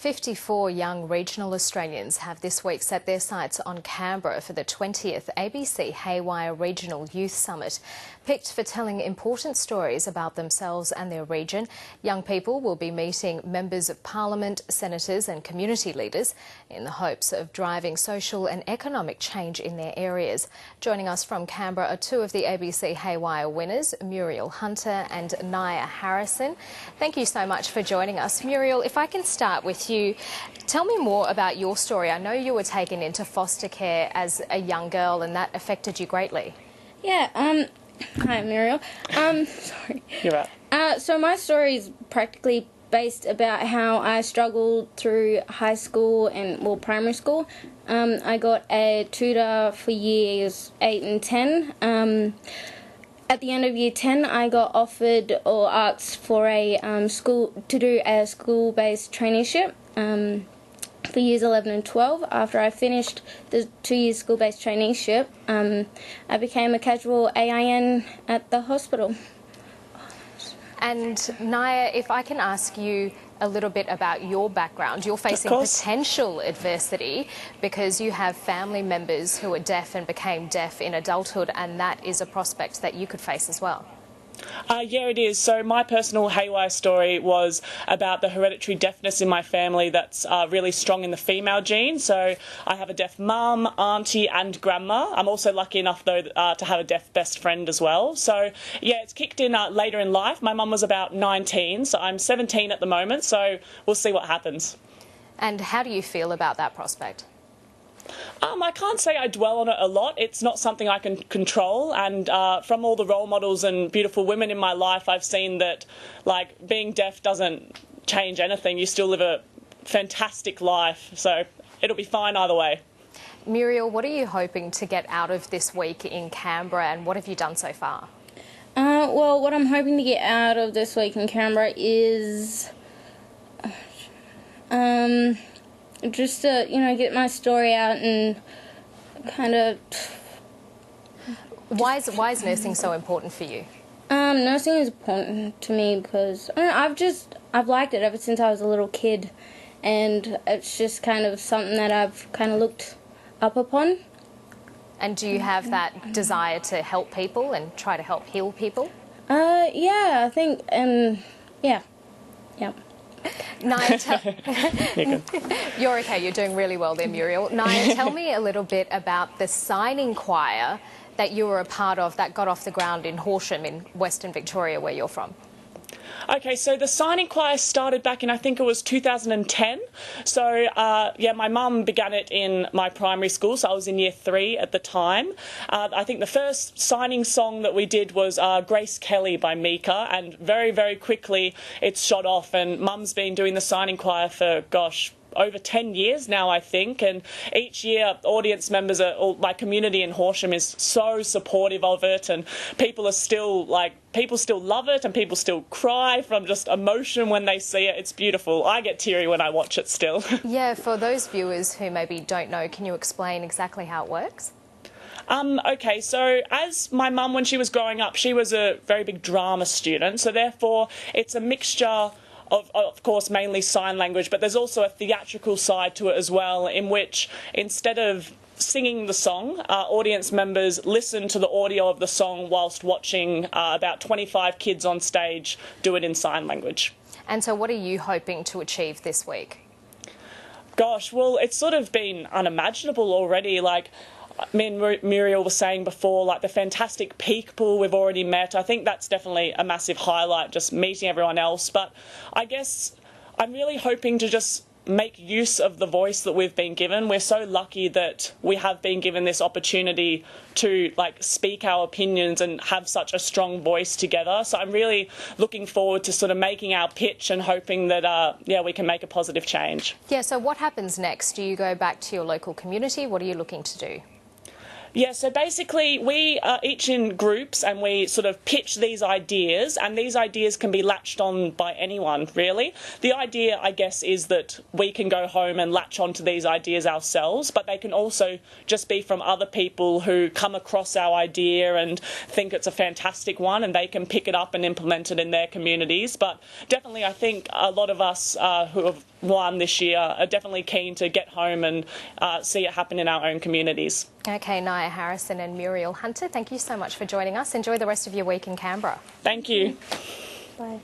54 young regional Australians have this week set their sights on Canberra for the 20th ABC Heywire Regional Youth Summit. Picked for telling important stories about themselves and their region, young people will be meeting members of parliament, senators and community leaders in the hopes of driving social and economic change in their areas. Joining us from Canberra are two of the ABC Heywire winners, Muriel Hunter and Ny-yah Harrison. Thank you so much for joining us. Muriel, if I can start with you, tell me more about your story. I know you were taken into foster care as a young girl and that affected you greatly. Yeah, hi Muriel. Sorry. You're right. So my story is practically based about how I struggled through high school and, well, primary school. I got a tutor for years 8 and 10. At the end of year 10, I got offered or asked for a school-based traineeship for years 11 and 12. After I finished the 2-year school-based traineeship, I became a casual AIN at the hospital. And Ny-yah, if I can ask you a little bit about your background. You're facing potential adversity because you have family members who are deaf and became deaf in adulthood, and that is a prospect that you could face as well. Yeah, it is. So my personal Heywire story was about the hereditary deafness in my family that's really strong in the female gene. So I have a deaf mum, auntie and grandma. I'm also lucky enough, though, to have a deaf best friend as well. So, yeah, it's kicked in later in life. My mum was about 19, so I'm 17 at the moment, so we'll see what happens. And how do you feel about that prospect? I can't say I dwell on it a lot. It's not something I can control, and from all the role models and beautiful women in my life, I've seen that, like, being deaf doesn't change anything. You still live a fantastic life, so it'll be fine either way. Muriel, what are you hoping to get out of this week in Canberra, and what have you done so far? Well, what I'm hoping to get out of this week in Canberra is just to, get my story out and kind of... Why is nursing so important for you? Nursing is important to me because I've liked it ever since I was a little kid, and it's just kind of something that I've kind of looked up upon. And do you have that desire to help people and try to help heal people? Yeah, I think, yeah. Ny-yah, you're okay, you're doing really well there, Muriel. Ny-yah, tell me a little bit about the signing choir that you were a part of that got off the ground in Horsham in Western Victoria, where you're from. Okay, so the signing choir started back in, I think it was 2010. So, yeah, my mum began it in my primary school, so I was in year 3 at the time. I think the first signing song that we did was Grace Kelly by Mika, and very, very quickly it shot off, and Mum's been doing the signing choir for, gosh, over 10 years now, I think, and each year audience members or my community in Horsham is so supportive of it, and people still love it, and people still cry from just emotion when they see it. It's beautiful. I get teary when I watch it still. Yeah, for those viewers who maybe don't know, can you explain exactly how it works? Okay, so as my mum, when she was growing up, she was a very big drama student, so therefore it's a mixture of course, mainly sign language, but there's also a theatrical side to it as well, in which instead of singing the song, audience members listen to the audio of the song whilst watching about 25 kids on stage do it in sign language. And so what are you hoping to achieve this week? Gosh, well, it's sort of been unimaginable already. Like, me and Muriel was saying before, like the fantastic people we've already met. I think that's definitely a massive highlight, just meeting everyone else. But I guess I'm really hoping to just make use of the voice that we've been given. We're so lucky that we have been given this opportunity to speak our opinions and have such a strong voice together. So I'm really looking forward to sort of making our pitch and hoping that we can make a positive change. Yeah, so what happens next? Do you go back to your local community? What are you looking to do? Yeah, so basically we are each in groups and we sort of pitch these ideas, and these ideas can be latched on by anyone, really. The idea, I guess, is that we can go home and latch onto these ideas ourselves, but they can also just be from other people who come across our idea and think it's a fantastic one, and they can pick it up and implement it in their communities. But definitely I think a lot of us who have won this year are definitely keen to get home and see it happen in our own communities. Okay, Ny-yah Harrison and Muriel Hunter, thank you so much for joining us. Enjoy the rest of your week in Canberra. Thank you. Bye.